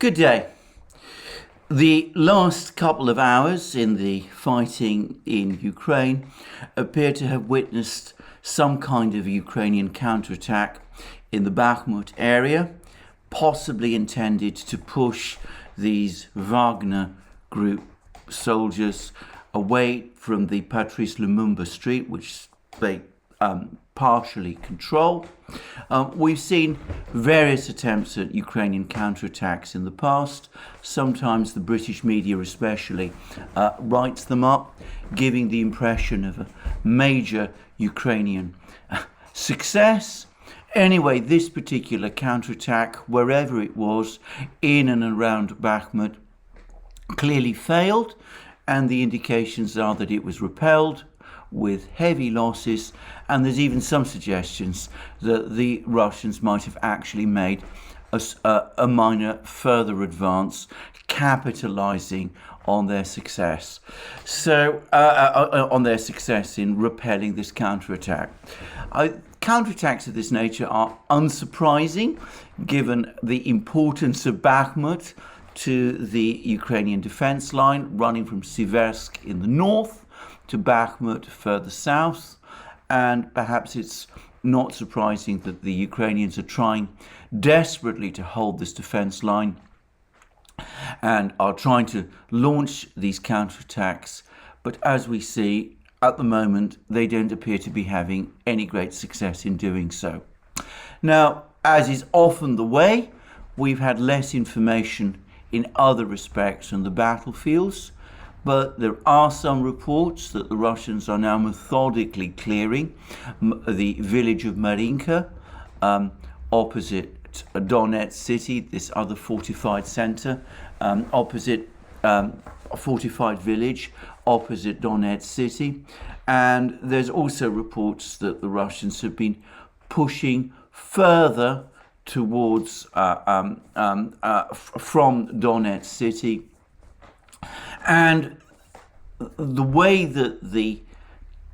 Good day. The last couple of hours in the fighting in Ukraine appear to have witnessed some kind of Ukrainian counterattack in the Bakhmut area, possibly intended to push these Wagner group soldiers away from the Patrice Lumumba street, which they partially control. We've seen various attempts at Ukrainian counterattacks in the past. Sometimes the British media especially writes them up, giving the impression of a major Ukrainian success. Anyway, this particular counterattack, wherever it was, in and around Bakhmut, clearly failed, and the indications are that it was repelled with heavy losses, and there's even some suggestions that the Russians might have actually made a minor further advance, capitalizing on their success. On their success in repelling this counterattack. Counterattacks of this nature are unsurprising, given the importance of Bakhmut to the Ukrainian defense line, running from Siversk in the north to Bakhmut further south, and perhaps it's not surprising that the Ukrainians are trying desperately to hold this defense line and are trying to launch these counterattacks, but as we see at the moment, they don't appear to be having any great success in doing so. Now, as is often the way, we've had less information in other respects on the battlefields, but there are some reports that the Russians are now methodically clearing the village of Marinka opposite Donetsk city, this other fortified center, opposite a fortified village opposite Donetsk city. And there's also reports that the Russians have been pushing further towards from Donetsk city. And the way that the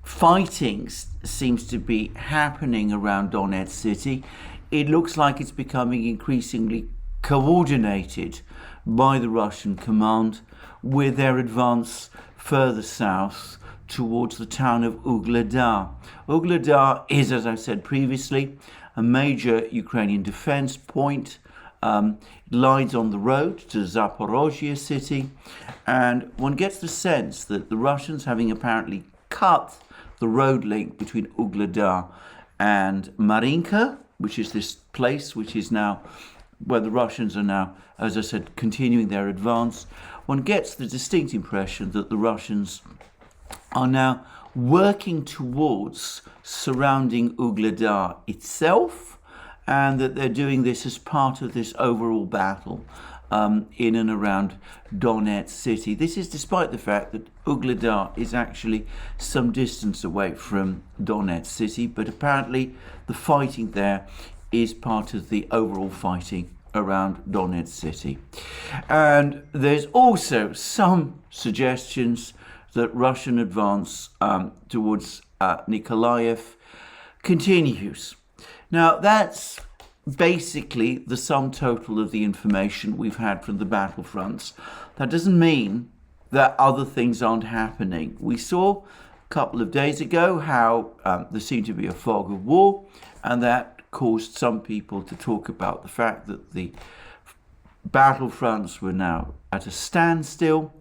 fighting seems to be happening around Donetsk city, it looks like it's becoming increasingly coordinated by the Russian command with their advance further south towards the town of Ugledar. Ugledar is, as I said previously, a major Ukrainian defense point. It lies on the road to Zaporozhye city, and one gets the sense that the Russians, having apparently cut the road link between Ugledar and Marinka, which is this place which is now where the Russians are now, as I said, continuing their advance, one gets the distinct impression that the Russians are now working towards surrounding Ugledar itself, and that they're doing this as part of this overall battle in and around Donetsk city. This is despite the fact that Ugledar is actually some distance away from Donetsk city, but apparently the fighting there is part of the overall fighting around Donetsk city. And there's also some suggestions that Russian advance towards Nikolaev continues. Now, that's basically the sum total of the information we've had from the battlefronts. That doesn't mean that other things aren't happening. We saw a couple of days ago how there seemed to be a fog of war, and that caused some people to talk about the fact that the battlefronts were now at a standstill,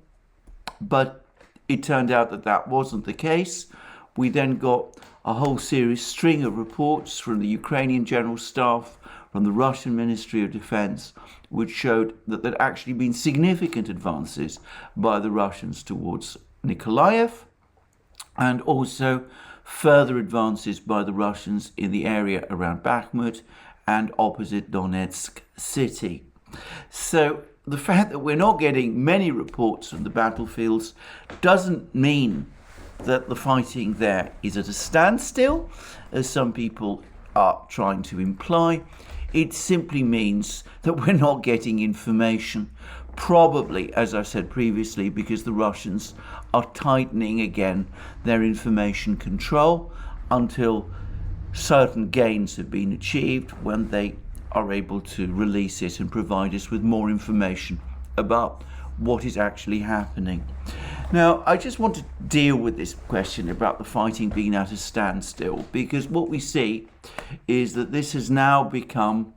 but it turned out that that wasn't the case. We then got a whole string of reports from the Ukrainian General Staff, from the Russian Ministry of Defense, which showed that there'd actually been significant advances by the Russians towards Nikolaev, and also further advances by the Russians in the area around Bakhmut and opposite Donetsk city. So the fact that we're not getting many reports from the battlefields doesn't mean that the fighting there is at a standstill, as some people are trying to imply. It simply means that we're not getting information, probably, as I said previously, because the Russians are tightening again their information control until certain gains have been achieved, when they are able to release it and provide us with more information about what is actually happening. Now, I just want to deal with this question about the fighting being at a standstill, because what we see is that this has now become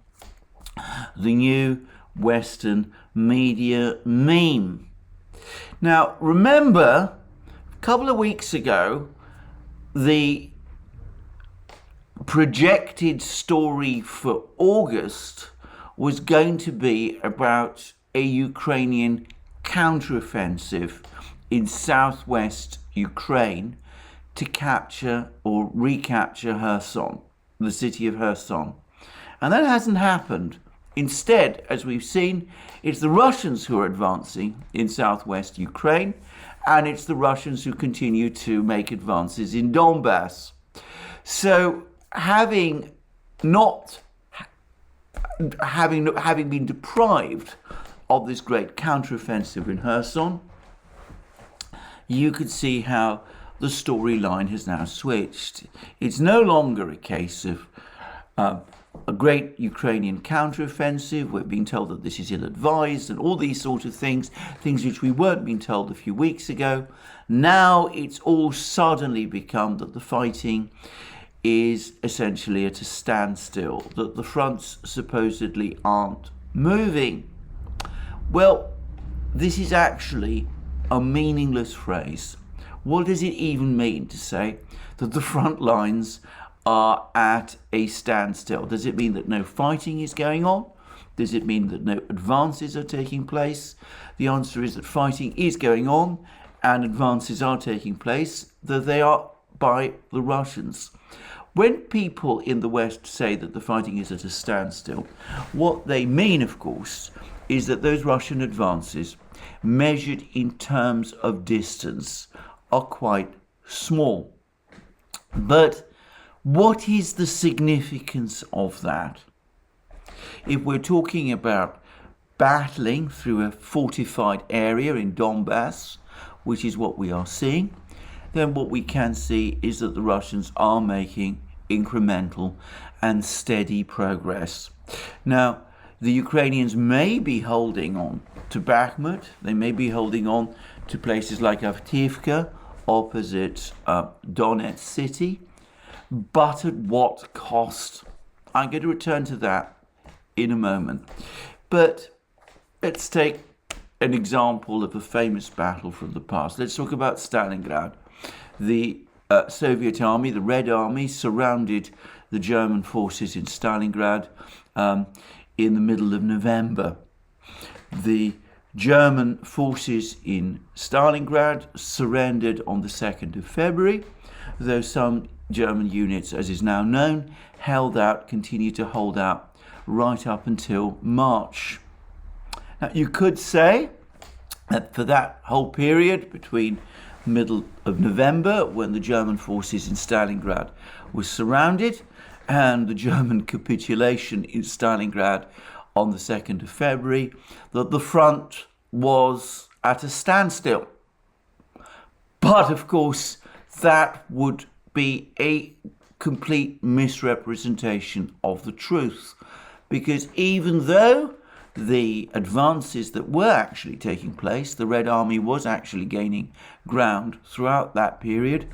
the new Western media meme. Now, remember, a couple of weeks ago, the projected story for August was going to be about a Ukrainian counteroffensive in southwest Ukraine to capture or recapture Kherson, the city of Kherson. And that hasn't happened. Instead, as we've seen, it's the Russians who are advancing in southwest Ukraine, and it's the Russians who continue to make advances in Donbass. So having been deprived of this great counteroffensive in Kherson, you could see how the storyline has now switched. It's no longer a case of a great Ukrainian counteroffensive. We're being told that this is ill-advised and all these sort of things which we weren't being told a few weeks ago. Now it's all suddenly become that the fighting is essentially at a standstill, that the fronts supposedly aren't moving. Well, this is actually a meaningless phrase. What does it even mean to say that the front lines are at a standstill? Does it mean that no fighting is going on? Does it mean that no advances are taking place? The answer is that fighting is going on and advances are taking place, though they are by the Russians. When people in the West say that the fighting is at a standstill, what they mean, of course, is that those Russian advances, measured in terms of distance, are quite small. But what is the significance of that? If we're talking about battling through a fortified area in Donbass, which is what we are seeing, then what we can see is that the Russians are making incremental and steady progress. Now, the Ukrainians may be holding on to Bakhmut, they may be holding on to places like Avdiivka, opposite Donetsk city, but at what cost? I'm going to return to that in a moment. But let's take an example of a famous battle from the past. Let's talk about Stalingrad. The Soviet army, the Red Army, surrounded the German forces in Stalingrad in the middle of November. The German forces in Stalingrad surrendered on the 2nd of February, though some German units, as is now known, continued to hold out right up until March. Now, you could say that for that whole period between middle of November, when the German forces in Stalingrad were surrounded, and the German capitulation in Stalingrad on the 2nd of February, that the front was at a standstill. But of course, that would be a complete misrepresentation of the truth, because even though the advances that were actually taking place, the Red Army was actually gaining ground throughout that period,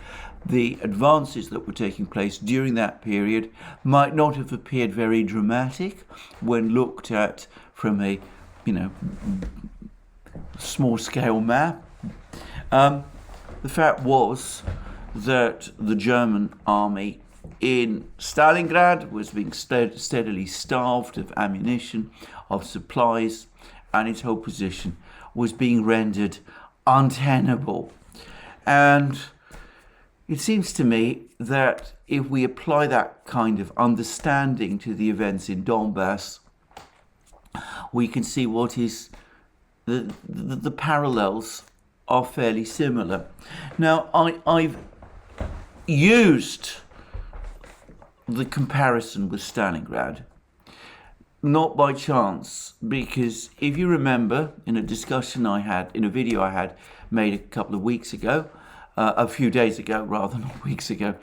the advances that were taking place during that period might not have appeared very dramatic when looked at from a, small scale map. The fact was that the German army in Stalingrad was being steadily starved of ammunition, of supplies, and its whole position was being rendered untenable. And it seems to me that if we apply that kind of understanding to the events in Donbass, we can see what is the parallels are fairly similar. Now, I've used the comparison with Stalingrad, not by chance, because if you remember in a discussion I had, in a video I had made a couple of weeks ago, a few days ago rather than weeks ago,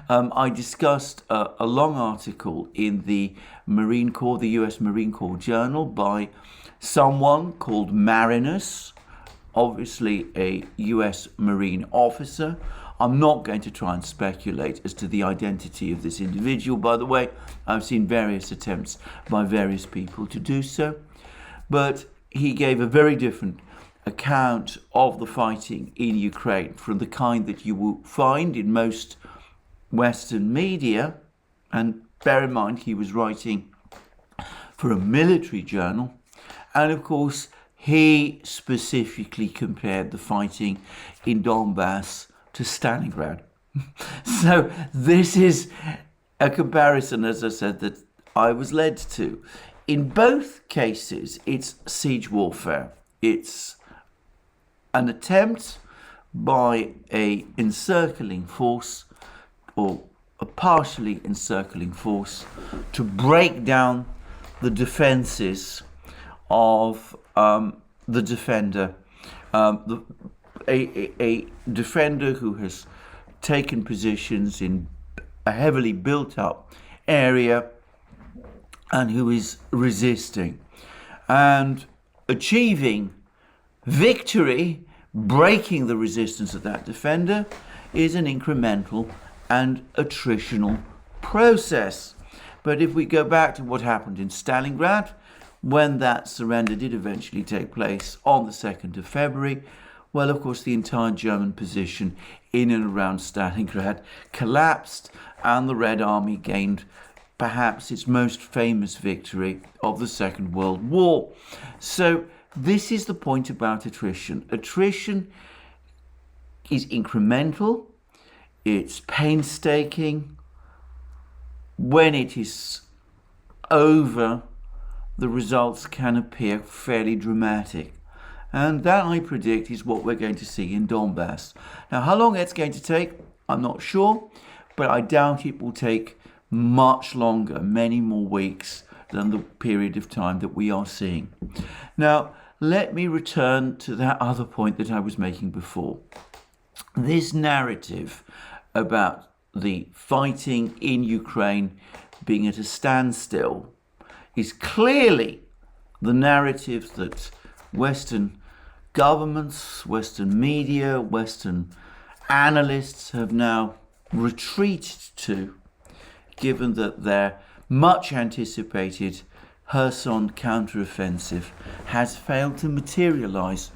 I discussed a long article in the Marine Corps, the US Marine Corps Journal, by someone called Marinus, obviously a US Marine officer. I'm not going to try and speculate as to the identity of this individual. By the way, I've seen various attempts by various people to do so, but he gave a very different account of the fighting in Ukraine from the kind that you will find in most Western media. And bear in mind, he was writing for a military journal. And of course, he specifically compared the fighting in Donbass to Stalingrad. So this is a comparison, as I said, that I was led to. In both cases, it's siege warfare. It's an attempt by a encircling force, or a partially encircling force, to break down the defenses of the defender, a defender who has taken positions in a heavily built up area and who is resisting and achieving victory, breaking the resistance of that defender, is an incremental and attritional process. But if we go back to what happened in Stalingrad, when that surrender did eventually take place on the 2nd of February, well, of course, the entire German position in and around Stalingrad collapsed, and the Red Army gained perhaps its most famous victory of the Second World War. So this is the point about attrition. Attrition is incremental, it's painstaking. When it is over, the results can appear fairly dramatic. And that, I predict, is what we're going to see in Donbass. Now, how long that's going to take, I'm not sure, but I doubt it will take much longer, many more weeks than the period of time that we are seeing. Now, let me return to that other point that I was making before. This narrative about the fighting in Ukraine being at a standstill is clearly the narrative that Western governments, Western media, Western analysts have now retreated to, given that their much anticipated Kherson counteroffensive has failed to materialize.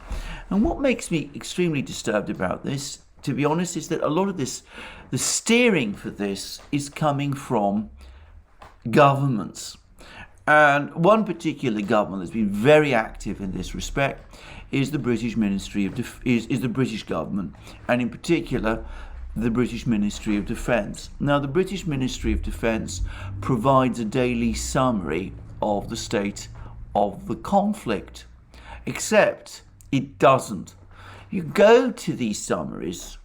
And what makes me extremely disturbed about this, to be honest, is that a lot of this, the steering for this, is coming from governments. And one particular government that's been very active in this respect is the British Ministry of is the British government, and in particular the British Ministry of Defence. Now, the British Ministry of Defence provides a daily summary of the state of the conflict, except it doesn't. You go to these summaries,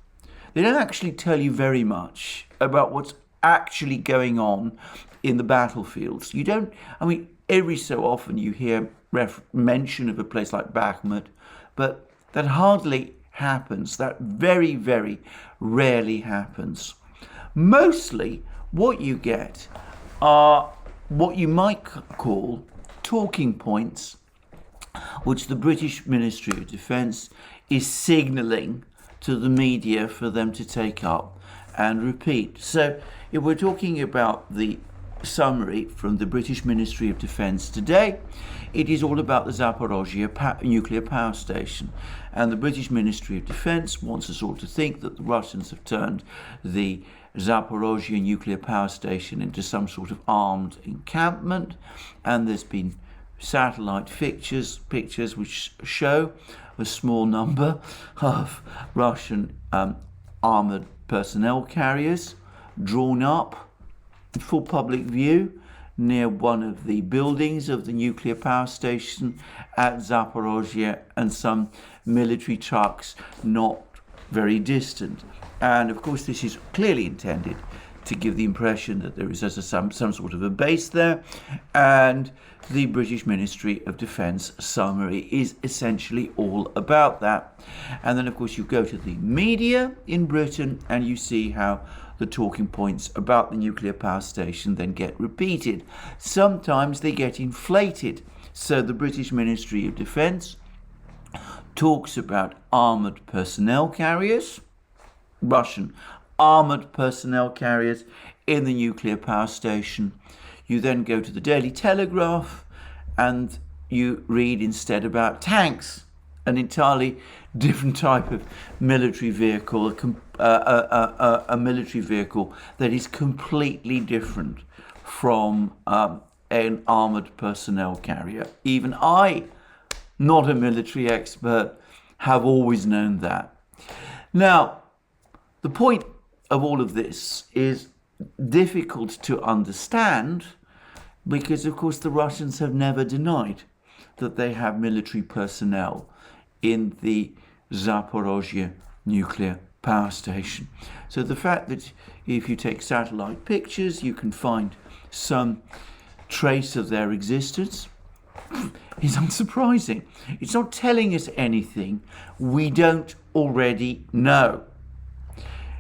they don't actually tell you very much about what's actually going on in the battlefields. You don't, I mean, every so often you hear mention of a place like Bakhmut, but that hardly happens. That very, very rarely happens. Mostly what you get are what you might call talking points, which the British Ministry of Defence is signalling to the media for them to take up and repeat. So if we're talking about the summary from the British Ministry of Defence today, it is all about the Zaporozhye nuclear power station. And the British Ministry of Defence wants us all to think that the Russians have turned the Zaporozhye nuclear power station into some sort of armed encampment. And there's been satellite pictures which show a small number of Russian armoured personnel carriers drawn up in full public view near one of the buildings of the nuclear power station at Zaporozhye, and some military trucks not very distant. And of course this is clearly intended to give the impression that there is some sort of a base there. And the British Ministry of Defence summary is essentially all about that. And then, of course, you go to the media in Britain and you see how the talking points about the nuclear power station then get repeated. Sometimes they get inflated. So the British Ministry of Defence talks about armoured personnel carriers, Russian armoured personnel carriers in the nuclear power station. You then go to the Daily Telegraph and you read instead about tanks, an entirely different type of military vehicle, a military vehicle that is completely different from an armoured personnel carrier. Even I, not a military expert, have always known that. Now, the point of all of this is difficult to understand because, of course, the Russians have never denied that they have military personnel in the Zaporozhye nuclear power station. So the fact that if you take satellite pictures, you can find some trace of their existence is unsurprising. It's not telling us anything we don't already know.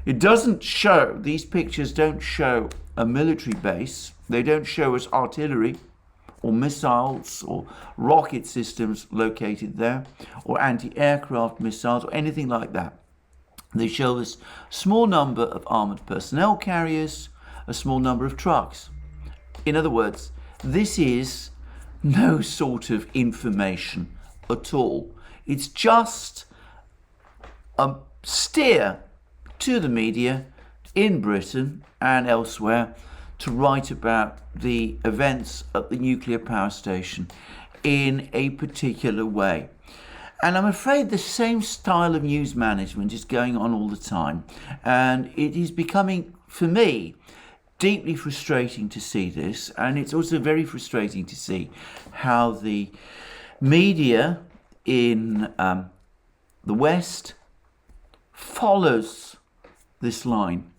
It doesn't show, these pictures don't show a military base. They don't show us artillery or missiles or rocket systems located there or anti-aircraft missiles or anything like that. They show us a small number of armoured personnel carriers, a small number of trucks. In other words, this is no sort of information at all. It's just a steer to the media in Britain and elsewhere to write about the events at the nuclear power station in a particular way. And I'm afraid the same style of news management is going on all the time. And it is becoming, for me, deeply frustrating to see this. And it's also very frustrating to see how the media in the West follows this line.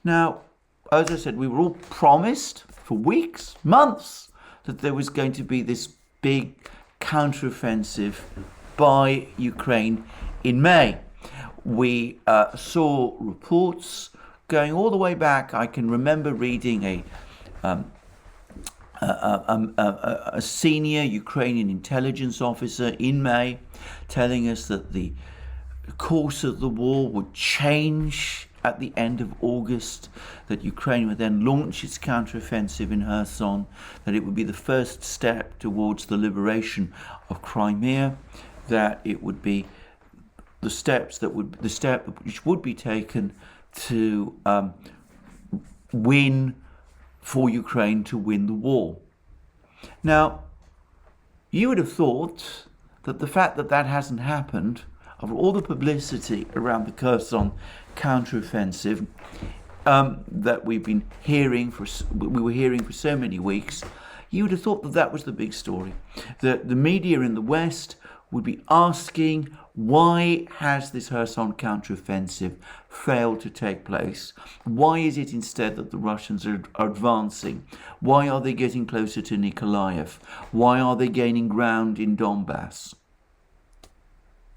Now, as I said, we were all promised for weeks, months, that there was going to be this big counteroffensive by Ukraine in May. We saw reports going all the way back. I can remember reading a senior Ukrainian intelligence officer in May telling us that the course of the war would change at the end of August, that Ukraine would then launch its counteroffensive in Kherson, that it would be the first step towards the liberation of Crimea, that it would be the step which would be taken to win for Ukraine to win the war. Now, you would have thought that the fact that that hasn't happened, of all the publicity around the Kherson counteroffensive that we were hearing for so many weeks, you would have thought that that was the big story. That the media in the West would be asking, why has this Kherson counteroffensive failed to take place? Why is it instead that the Russians are advancing? Why are they getting closer to Nikolaev? Why are they gaining ground in Donbass?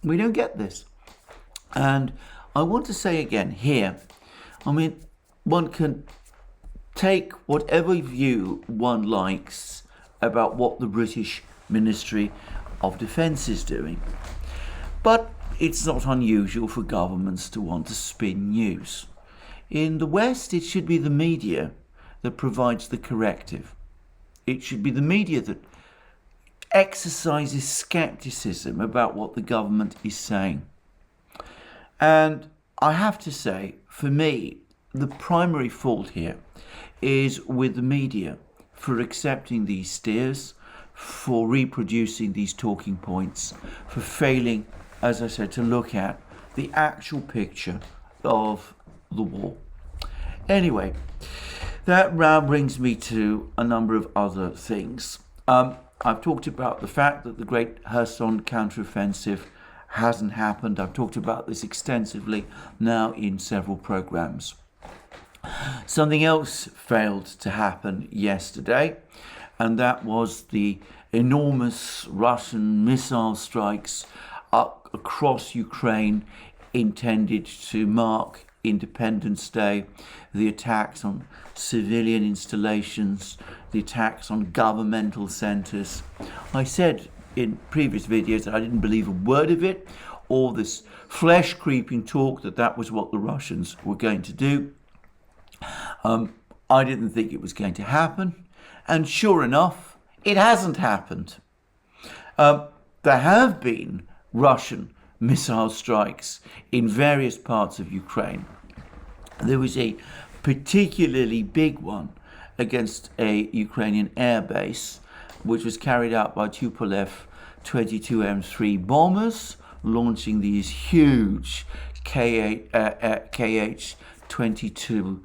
We don't get this. And I want to say again here, I mean, one can take whatever view one likes about what the British Ministry of Defence is doing. But it's not unusual for governments to want to spin news. In the West, it should be the media that provides the corrective. It should be the media that exercises skepticism about what the government is saying. And I have to say, for me, the primary fault here is with the media for accepting these steers, for reproducing these talking points, for failing, as I said, to look at the actual picture of the war. Anyway, that now brings me to a number of other things. I've talked about the fact that the great Kherson counteroffensive hasn't happened. I've talked about this extensively now in several programs. Something else failed to happen yesterday, and that was the enormous Russian missile strikes across Ukraine intended to mark Independence Day, the attacks on civilian installations, the attacks on governmental centres. I said in previous videos that I didn't believe a word of it, all this flesh-creeping talk that was what the Russians were going to do. I didn't think it was going to happen, and sure enough, it hasn't happened. There have been Russian missile strikes in various parts of Ukraine. There was a particularly big one against a Ukrainian airbase, which was carried out by Tupolev 22M3 bombers, launching these huge KH-22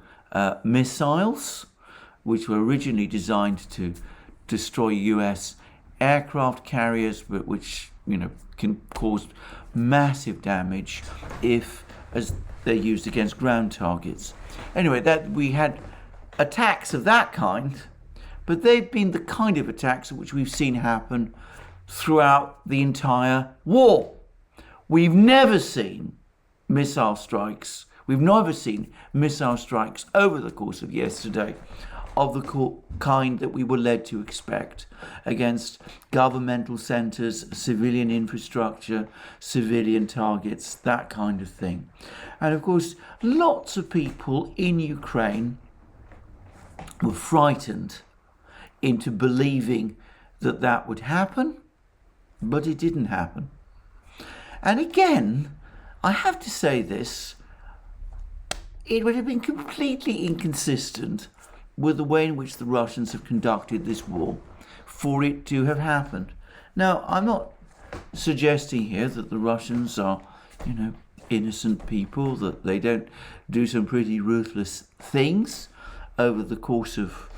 missiles, which were originally designed to destroy US aircraft carriers, but which can cause massive damage as they're used against ground targets. Anyway, that we had attacks of that kind, but they've been the kind of attacks which we've seen happen throughout the entire war. We've never seen missile strikes. We've never seen missile strikes over the course of yesterday of the kind that we were led to expect against governmental centres, civilian infrastructure, civilian targets, that kind of thing. And of course, lots of people in Ukraine were frightened into believing that would happen, but it didn't happen. And again, I have to say this, it would have been completely inconsistent with the way in which the Russians have conducted this war for it to have happened. Now, I'm not suggesting here that the Russians are, innocent people, that they don't do some pretty ruthless things over the course of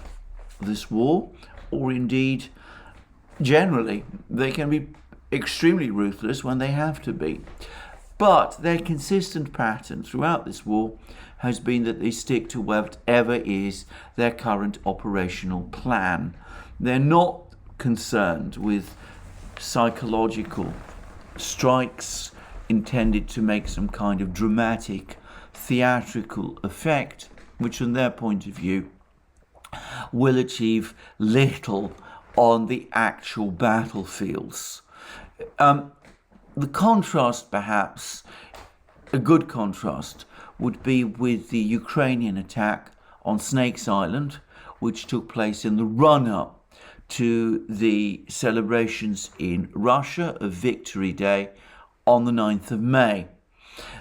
this war, or indeed, generally, they can be extremely ruthless when they have to be. But their consistent pattern throughout this war has been that they stick to whatever is their current operational plan. They're not concerned with psychological strikes intended to make some kind of dramatic, theatrical effect, which from their point of view will achieve little on the actual battlefields. The contrast, perhaps, a good contrast, would be with the Ukrainian attack on Snakes Island, which took place in the run-up to the celebrations in Russia of Victory Day on the 9th of May.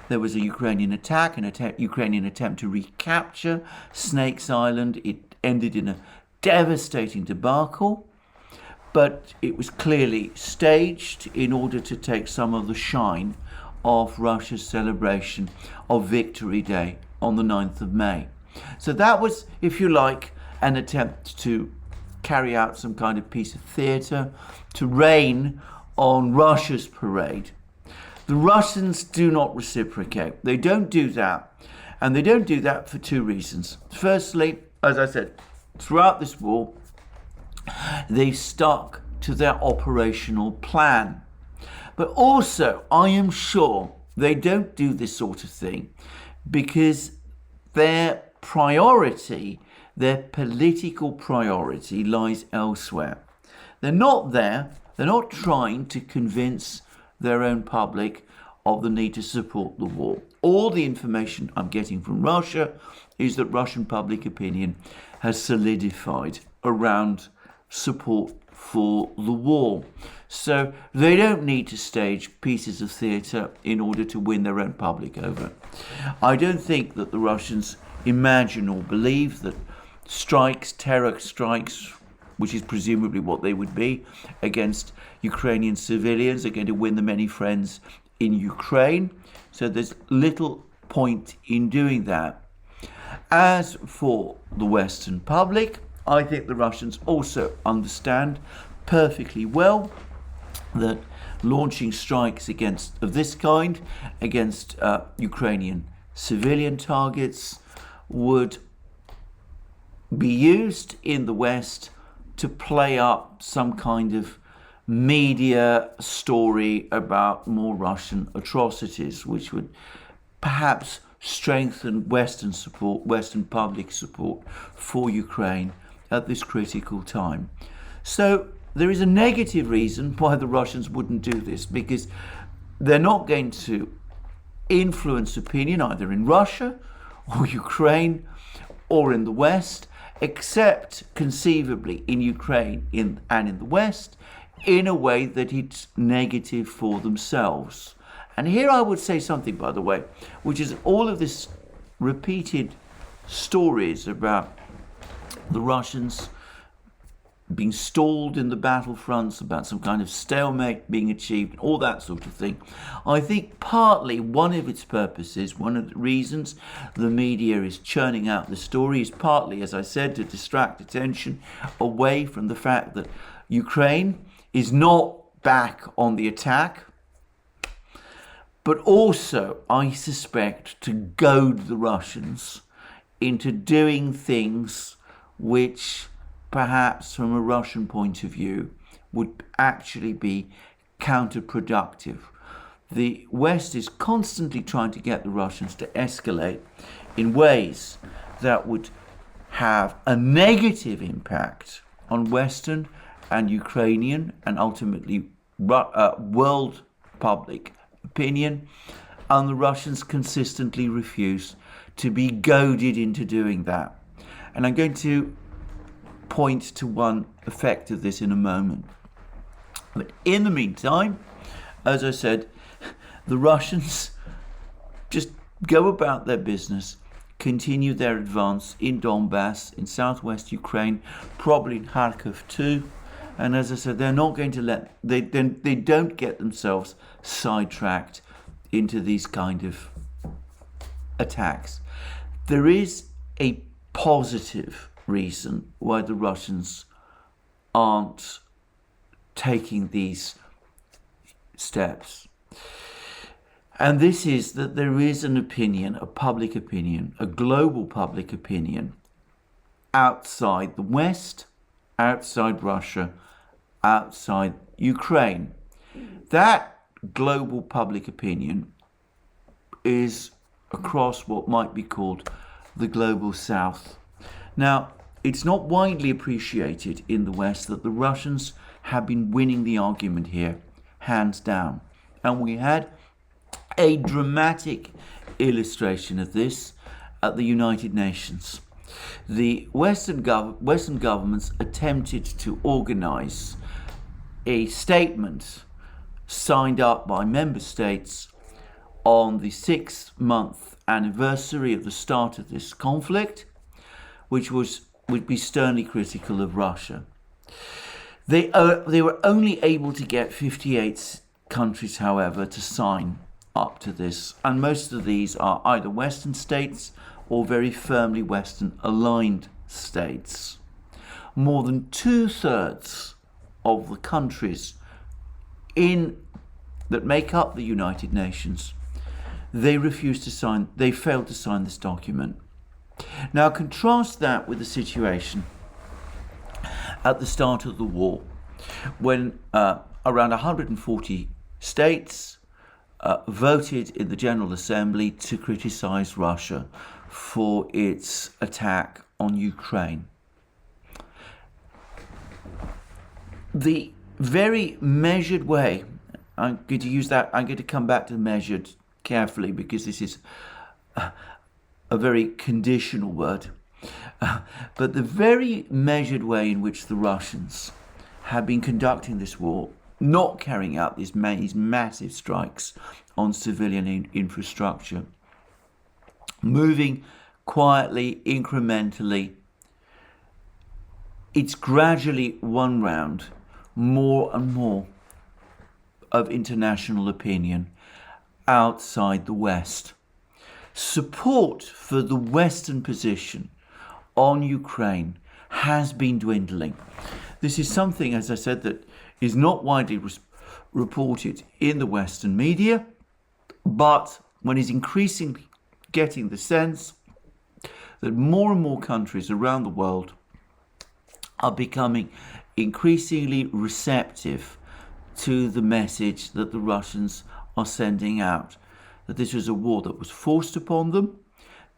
There was a Ukrainian attack, Ukrainian attempt to recapture Snakes Island. It ended in a devastating debacle, but it was clearly staged in order to take some of the shine of Russia's celebration of Victory Day on the 9th of May. So that was, if you like, an attempt to carry out some kind of piece of theatre, to rain on Russia's parade. The Russians do not reciprocate. They don't do that. And they don't do that for two reasons. Firstly, as I said, throughout this war, they've stuck to their operational plan. But also, I am sure they don't do this sort of thing because their priority, their political priority, lies elsewhere. They're not there. They're not trying to convince their own public of the need to support the war. All the information I'm getting from Russia is that Russian public opinion has solidified around support for the war. So they don't need to stage pieces of theatre in order to win their own public over. I don't think that the Russians imagine or believe that strikes, terror strikes, which is presumably what they would be, against Ukrainian civilians are going to win them any friends in Ukraine. So there's little point in doing that. As for the Western public, I think the Russians also understand perfectly well that launching strikes of this kind against Ukrainian civilian targets would be used in the West to play up some kind of media story about more Russian atrocities, which would perhaps strengthen Western support, Western public support for Ukraine at this critical time. So there is a negative reason why the Russians wouldn't do this, because they're not going to influence opinion either in Russia or Ukraine or in the West, except conceivably in Ukraine and in the West, in a way that it's negative for themselves. And here I would say something, by the way, which is all of this repeated stories about the Russians being stalled in the battlefronts, about some kind of stalemate being achieved, all that sort of thing. I think partly one of its purposes, one of the reasons the media is churning out the story is partly, as I said, to distract attention away from the fact that Ukraine is not back on the attack, but also, I suspect, to goad the Russians into doing things which perhaps from a Russian point of view would actually be counterproductive. The West is constantly trying to get the Russians to escalate in ways that would have a negative impact on Western and Ukrainian and ultimately world public opinion, and the Russians consistently refuse to be goaded into doing that. And I'm going to point to one effect of this in a moment. But in the meantime, as I said, the Russians just go about their business, continue their advance in Donbass, in southwest Ukraine, probably in Kharkiv too. And as I said, they're not going to they don't get themselves sidetracked into these kind of attacks. There is a positive reason why the Russians aren't taking these steps. And this is that there is an opinion, a public opinion, a global public opinion outside the West, outside Russia, outside Ukraine. That global public opinion is across what might be called the global South. Now, it's not widely appreciated in the West that the Russians have been winning the argument here, hands down. And we had a dramatic illustration of this at the United Nations. The Western governments attempted to organize a statement signed up by member states on the 6-month anniversary of the start of this conflict, which would be sternly critical of Russia. They were only able to get 58 countries, however, to sign up to this, and most of these are either Western states or very firmly Western aligned states. More than 2/3 of the countries that make up the United Nations, they failed to sign this document. Now contrast that with the situation at the start of the war, when around 140 states voted in the General Assembly to criticize Russia for its attack on Ukraine. The very measured way, I'm going to come back to measured carefully because this is a very conditional word, but the very measured way in which the Russians have been conducting this war, not carrying out these massive strikes on civilian infrastructure, moving quietly, incrementally, it's gradually won round more and more of international opinion outside the West. Support for the Western position on Ukraine has been dwindling. This is something, as I said, that is not widely reported in the Western media, but one is increasingly getting the sense that more and more countries around the world are becoming increasingly receptive to the message that the Russians are sending out, that this was a war that was forced upon them,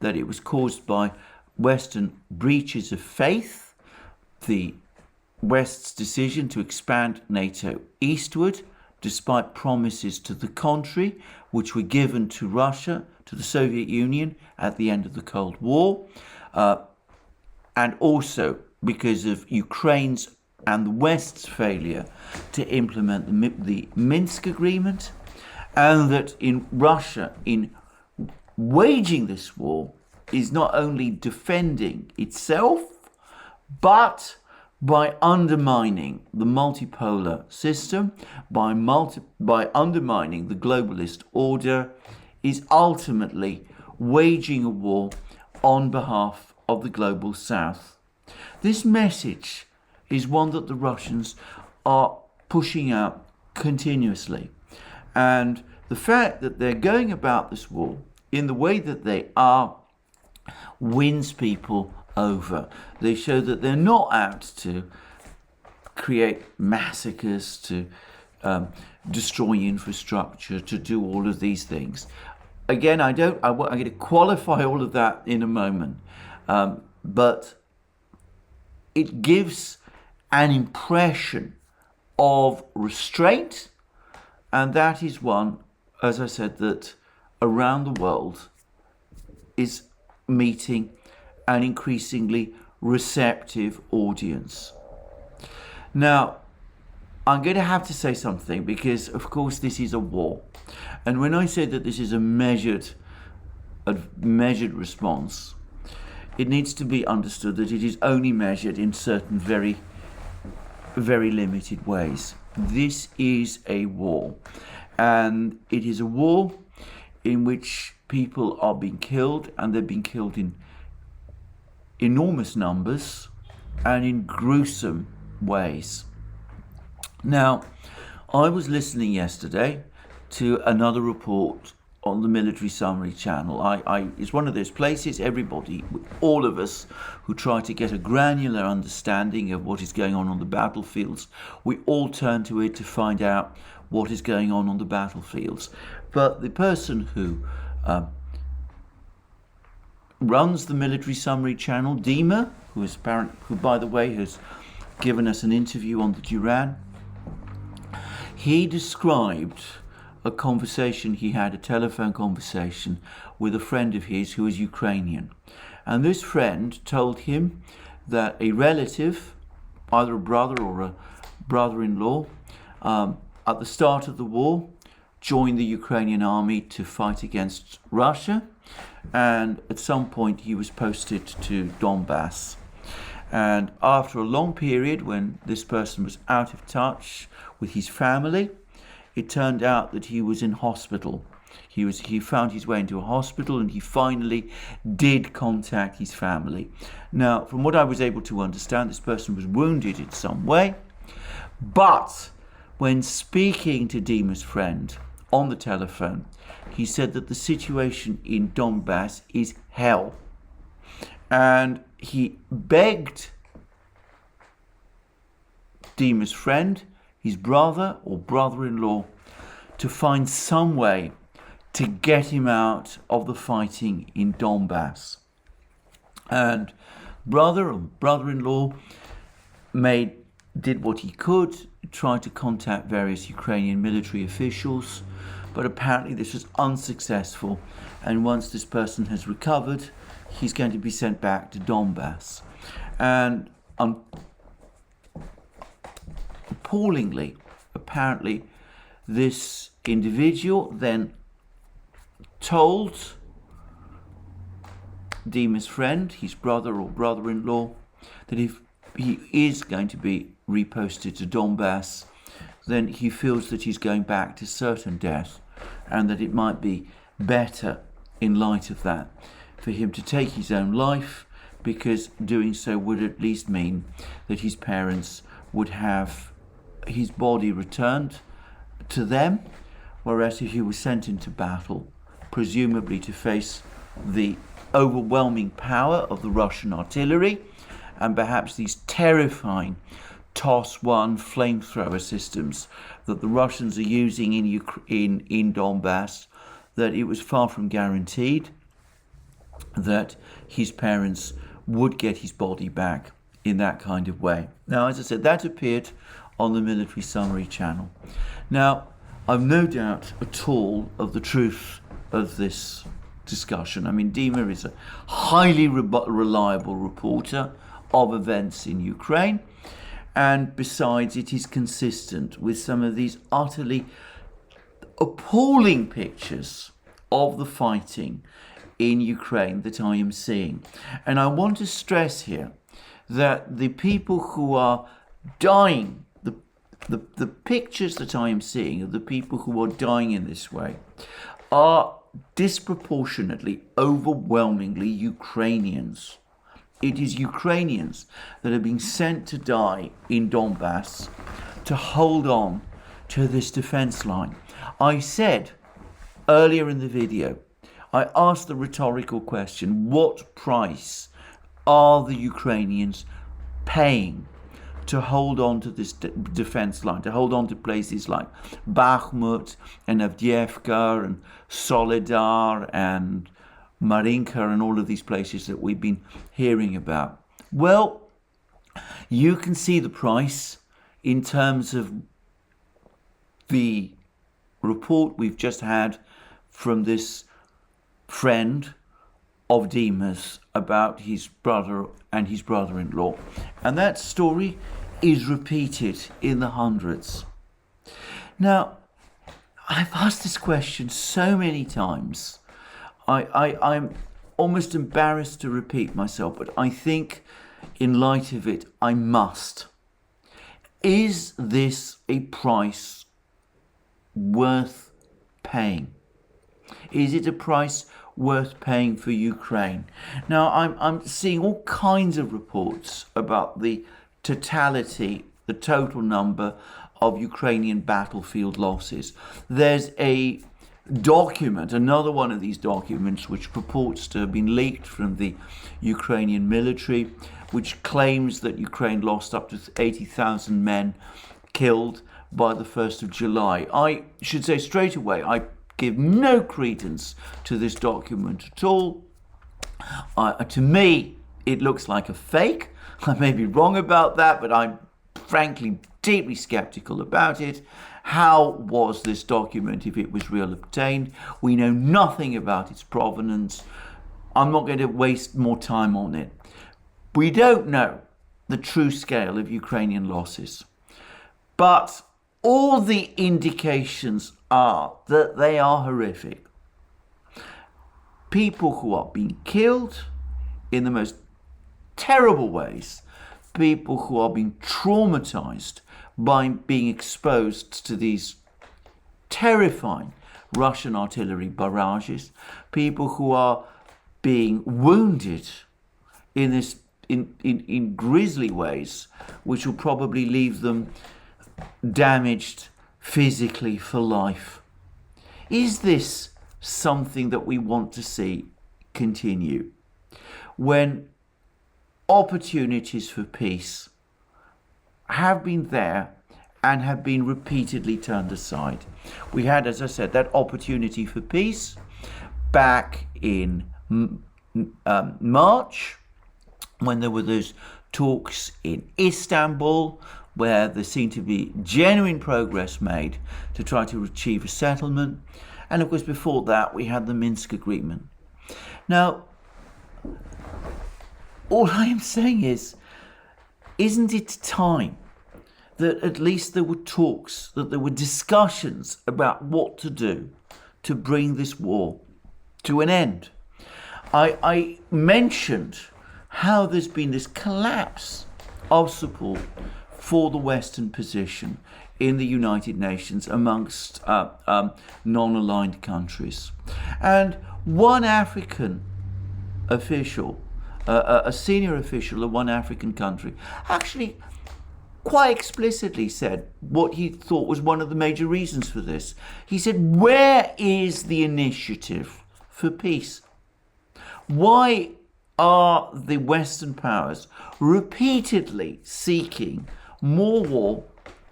that it was caused by Western breaches of faith, the West's decision to expand NATO eastward, despite promises to the contrary, which were given to Russia, to the Soviet Union at the end of the Cold War, and also because of Ukraine's and the West's failure to implement the Minsk agreement, and that in Russia, in waging this war, is not only defending itself, but by undermining the multipolar system, by undermining the globalist order, is ultimately waging a war on behalf of the global South. This message is one that the Russians are pushing out continuously. And the fact that they're going about this war in the way that they are wins people over. They show that they're not out to create massacres, to destroy infrastructure, to do all of these things. Again, I'm going to qualify all of that in a moment, but it gives an impression of restraint, and that is one, as I said, that around the world is meeting an increasingly receptive audience. Now, I'm going to have to say something because, of course, this is a war. And when I say that this is a measured response, it needs to be understood that it is only measured in certain very, very limited ways. This is a war. And it is a war in which people are being killed, and they're being killed in enormous numbers and in gruesome ways. Now, I was listening yesterday to another report on the Military Summary channel. It's one of those places, everybody, all of us who try to get a granular understanding of what is going on the battlefields, we all turn to it to find out what is going on the battlefields. But the person who runs the Military Summary channel, Dima, who by the way has given us an interview on the Duran, he described a conversation he had, a telephone conversation with a friend of his who is Ukrainian. And this friend told him that a relative, either a brother or a brother-in-law, at the start of the war, joined the Ukrainian army to fight against Russia. And at some point he was posted to Donbass. And after a long period when this person was out of touch with his family, it turned out that he was in hospital. He found his way into a hospital, and he finally did contact his family. Now, from what I was able to understand, this person was wounded in some way. But when speaking to Dima's friend on the telephone, he said that the situation in Donbass is hell. And he begged Dima's friend, his brother or brother-in-law, to find some way to get him out of the fighting in Donbass. And brother or brother-in-law did what he could, tried to contact various Ukrainian military officials, but apparently this was unsuccessful. And once this person has recovered, he's going to be sent back to Donbass. And appallingly, apparently, this individual then told Dima's friend, his brother or brother-in-law, that if he is going to be reposted to Donbass, then he feels that he's going back to certain death, and that it might be better, in light of that, for him to take his own life, because doing so would at least mean that his parents would have his body returned to them, whereas if he was sent into battle, presumably to face the overwhelming power of the Russian artillery and perhaps these terrifying TOS-1 flamethrower systems that the Russians are using in Donbass, that it was far from guaranteed that his parents would get his body back in that kind of way. Now, as I said, that appeared on the Military Summary channel. Now, I've no doubt at all of the truth of this discussion. I mean, Dima is a highly reliable reporter of events in Ukraine, and besides, it is consistent with some of these utterly appalling pictures of the fighting in Ukraine that I am seeing. And I want to stress here that the people who are dying, the pictures that I am seeing of the people who are dying in this way are disproportionately, overwhelmingly Ukrainians. It is Ukrainians that are being sent to die in Donbass to hold on to this defense line. I said earlier in the video, I asked the rhetorical question, what price are the Ukrainians paying to hold on to this defense line, to hold on to places like Bakhmut and Avdiivka and Soledar and Marinka and all of these places that we've been hearing about? Well, you can see the price in terms of the report we've just had from this friend of Dima's about his brother and his brother-in-law. And that story is repeated in the hundreds. Now, I've asked this question so many times. I'm almost embarrassed to repeat myself, but I think in light of it, I must. Is this a price worth paying? Is it a price worth paying for Ukraine? Now, I'm seeing all kinds of reports about the totality, the total number of Ukrainian battlefield losses. There's a document, another one of these documents, which purports to have been leaked from the Ukrainian military, which claims that Ukraine lost up to 80,000 men killed by the 1st of July. I should say straight away, I give no credence to this document at all. To me, it looks like a fake. I may be wrong about that, but I'm frankly deeply skeptical about it. How was this document, if it was real, obtained? We know nothing about its provenance. I'm not going to waste more time on it. We don't know the true scale of Ukrainian losses, but all the indications are that they are horrific. People who are being killed in the most terrible ways, people who are being traumatized by being exposed to these terrifying Russian artillery barrages, people who are being wounded in grisly ways, which will probably leave them damaged physically for life. Is this something that we want to see continue when opportunities for peace have been there and have been repeatedly turned aside? We had, as I said, that opportunity for peace back in March, when there were those talks in Istanbul, where there seemed to be genuine progress made to try to achieve a settlement. And of course, before that, we had the Minsk agreement. Now, all I am saying is, isn't it time that at least there were talks, that there were discussions about what to do to bring this war to an end? I mentioned how there's been this collapse of support for the Western position in the United Nations amongst non-aligned countries. And one African official, a senior official of one African country, actually quite explicitly said what he thought was one of the major reasons for this. He said, where is the initiative for peace? Why are the Western powers repeatedly seeking more war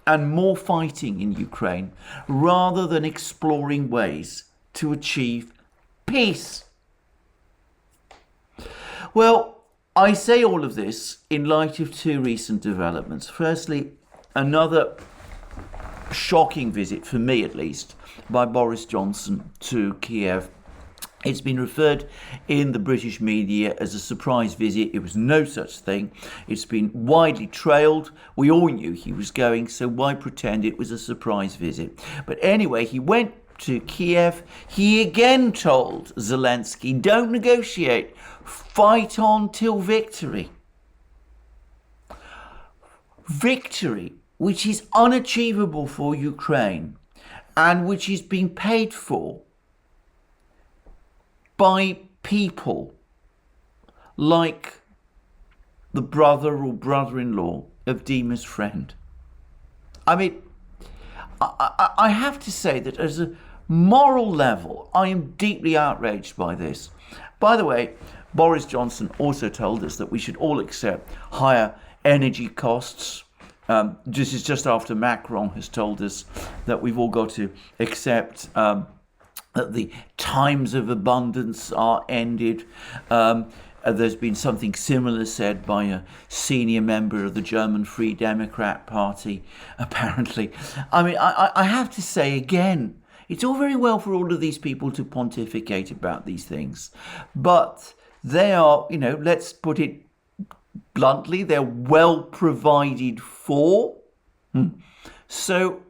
and more fighting in Ukraine rather than exploring ways to achieve peace? Well, I say all of this in light of two recent developments. Firstly, another shocking visit, for me at least, by Boris Johnson to Kiev. It's been referred in the British media as a surprise visit. It was no such thing. It's been widely trailed. We all knew he was going, so why pretend it was a surprise visit? But anyway, he went to Kiev. He again told Zelensky, don't negotiate, fight on till victory. Victory, which is unachievable for Ukraine and which is being paid for by people like the brother or brother-in-law of Dima's friend. I mean, I have to say that as a moral level, I am deeply outraged by this. By the way, Boris Johnson also told us that we should all accept higher energy costs. This is just after Macron has told us that we've all got to accept that the times of abundance are ended. There's been something similar said by a senior member of the German Free Democrat Party, apparently. I mean, I have to say again, it's all very well for all of these people to pontificate about these things, but they are, let's put it bluntly, they're well provided for. So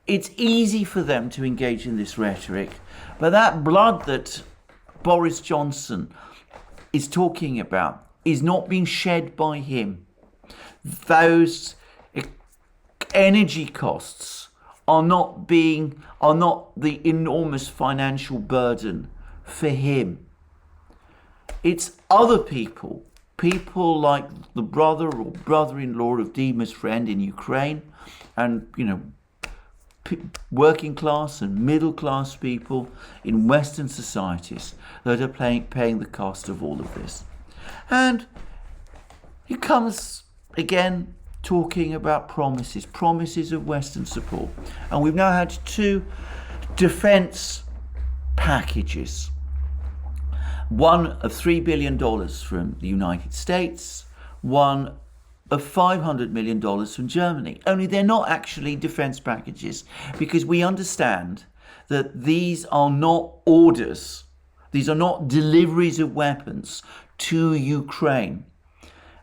it's easy for them to engage in this rhetoric, but that blood that Boris Johnson is talking about is not being shed by him. Those energy costs are not the enormous financial burden for him. It's other people like the brother or brother-in-law of Dima's friend in Ukraine, and working class and middle class people in Western societies that are paying the cost of all of this. And he comes again talking about promises of Western support. And we've now had two defense packages. One of $3 billion from the United States, one of $500 million from Germany. Only they're not actually defense packages, because we understand that these are not orders. These are not deliveries of weapons to Ukraine.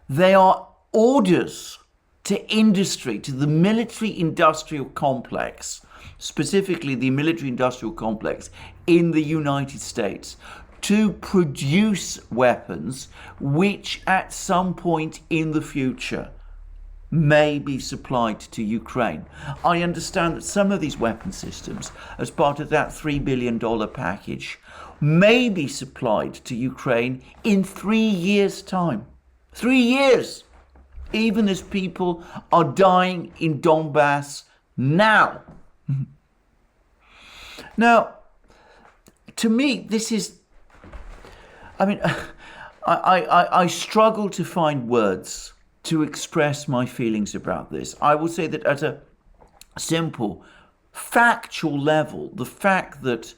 They are orders to industry, to the military-industrial complex, specifically the military-industrial complex in the United States, to produce weapons which at some point in the future may be supplied to Ukraine. I understand that some of these weapon systems, as part of that $3 billion package, may be supplied to Ukraine in 3 years' time. 3 years! Even as people are dying in Donbass now. Now, to me, this is, I struggle to find words to express my feelings about this. I will say that at a simple, factual level, the fact that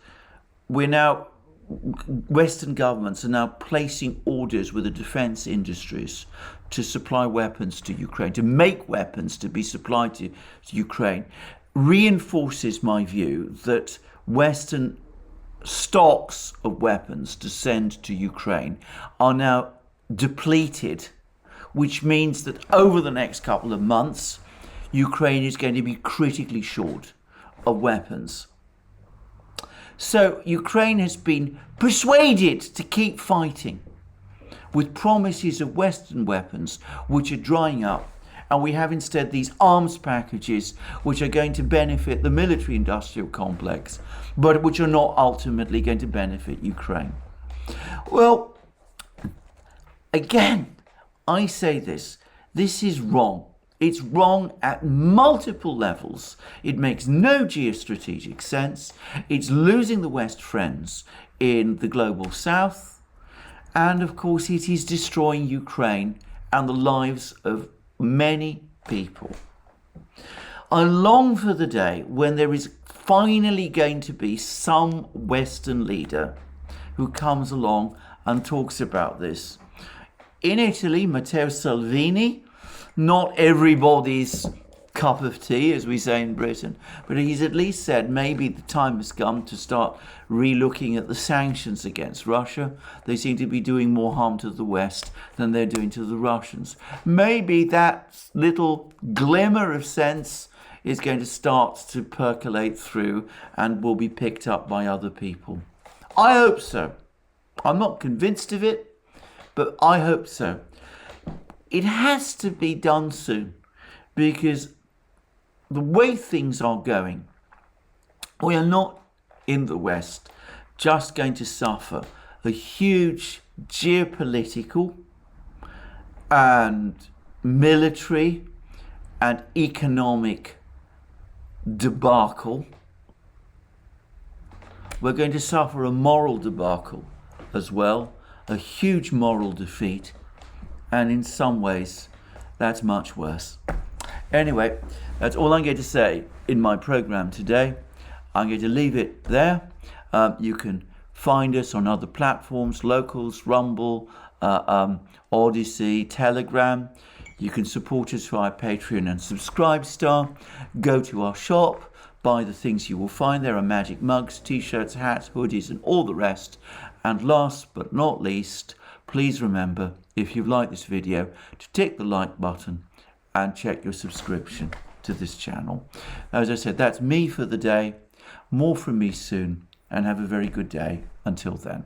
Western governments are now placing orders with the defense industries to supply weapons to Ukraine, to make weapons to be supplied to Ukraine, reinforces my view that Western stocks of weapons to send to Ukraine are now depleted, which means that over the next couple of months, Ukraine is going to be critically short of weapons. So Ukraine has been persuaded to keep fighting with promises of Western weapons which are drying up, and we have instead these arms packages which are going to benefit the military-industrial complex, but which are not ultimately going to benefit Ukraine. Well, again, I say this is wrong. It's wrong at multiple levels. It makes no geostrategic sense. It's losing the West friends in the global south. And of course, it is destroying Ukraine and the lives of many people. I long for the day when there is finally going to be some Western leader who comes along and talks about this. In Italy, Matteo Salvini, not everybody's cup of tea, as we say in Britain, but he's at least said maybe the time has come to start re-looking at the sanctions against Russia. They seem to be doing more harm to the West than they're doing to the Russians. Maybe that little glimmer of sense is going to start to percolate through and will be picked up by other people. I hope so. I'm not convinced of it, but I hope so. It has to be done soon, because the way things are going, we are not in the West just going to suffer a huge geopolitical and military and economic debacle. We're going to suffer a moral debacle as well, a huge moral defeat, and in some ways that's much worse. Anyway, that's all I'm going to say in my program today. I'm going to leave it there. You can find us on other platforms, Locals, Rumble, ODYSEE, Telegram. You can support us via Patreon and Subscribestar. Go to our shop, buy the things you will find. There are magic mugs, t-shirts, hats, hoodies, and all the rest. And last but not least, please remember, if you've liked this video, to tick the like button and check your subscription to this channel. As I said, that's me for the day. More from me soon, and have a very good day until then.